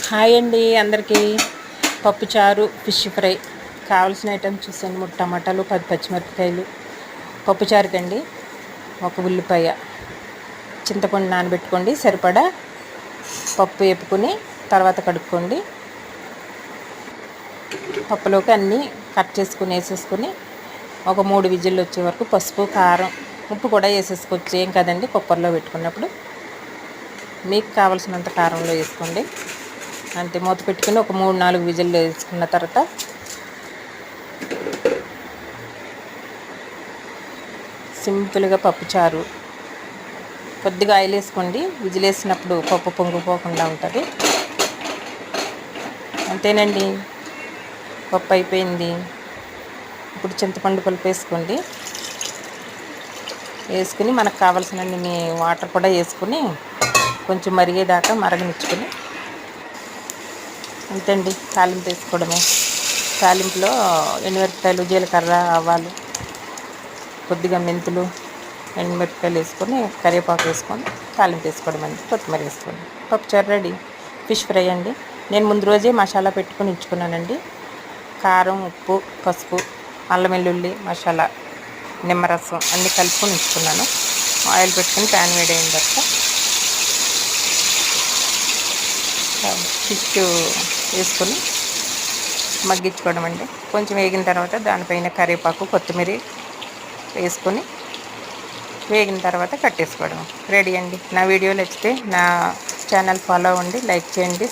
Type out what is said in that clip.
Hi అండి అందరికీ. పప్పుచారు, ఫిష్ ఫ్రై కావాల్సిన ఐటమ్ చూసాను. 3 టమాటాలు, 10 పచ్చిమిరపకాయలు. పప్పుచారుకండి ఒక ఉల్లిపాయ, చింతపండు నానబెట్టుకోండి. సరిపడా పప్పు వేపుకొని తర్వాత కడుక్కోండి. పప్పులోకి అన్నీ కట్ చేసుకుని వేసేసుకొని ఒక 3 విజిల్లు వచ్చే వరకు పసుపు, కారం, ఉప్పు కూడా వేసేసుకోవచ్చు. ఏం కదండి, కుక్కర్లో పెట్టుకున్నప్పుడు మీకు కావాల్సినంత కారంలో వేసుకోండి. అంతే. మూత పెట్టుకుని ఒక 3-4 విజిల్లు వేసుకున్న తర్వాత సింపుల్గా పప్పుచారు. కొద్దిగా ఆయిల్ వేసుకోండి. విజిల్ వేసినప్పుడు పప్పు పొంగిపోకుండా ఉంటుంది. అంతేనండి, పప్పు అయిపోయింది. ఇప్పుడు చింతపండు పులుపు వేసుకోండి. వేసుకుని మనకు కావాల్సినన్ని వాటర్ కూడా వేసుకుని కొంచెం మరిగేదాకా మరగనిచ్చుకొని అంతేండి, తాలింపు వేసుకోవడమే. తాలింపులో ఎండుమిరపకాయలు, జీలకర్ర, ఆవాలు, కొద్దిగా మెంతులు, ఎండుమిరపకాయలు వేసుకొని కరివేపాకు వేసుకొని తాలింపు వేసుకోవడం అండి. కొత్తిమీర వేసుకోండి. పప్పుచారు రెడీ. ఫిష్ ఫ్రై అండి. నేను ముందు రోజే మసాలా పెట్టుకొని ఉంచుకున్నానండి. కారం, ఉప్పు, పసుపు, అల్లం వెల్లుల్లి మసాలా, నిమ్మరసం అన్నీ కలుపుకొని ఉంచుకున్నాను. ఆయిల్ పెట్టుకొని ప్యాన్ వేడైన తర్వాత ఫిష్ వేసుకొని మగ్గించుకోవడం అండి. కొంచెం వేగిన తర్వాత దానిపైన కరివేపాకు, కొత్తిమీర వేసుకొని వేగిన తర్వాత కట్టేసుకోవడం. రెడీ అండి. నా వీడియో నచ్చితే నా ఛానల్ ఫాలో అవ్వండి, లైక్ చేయండి.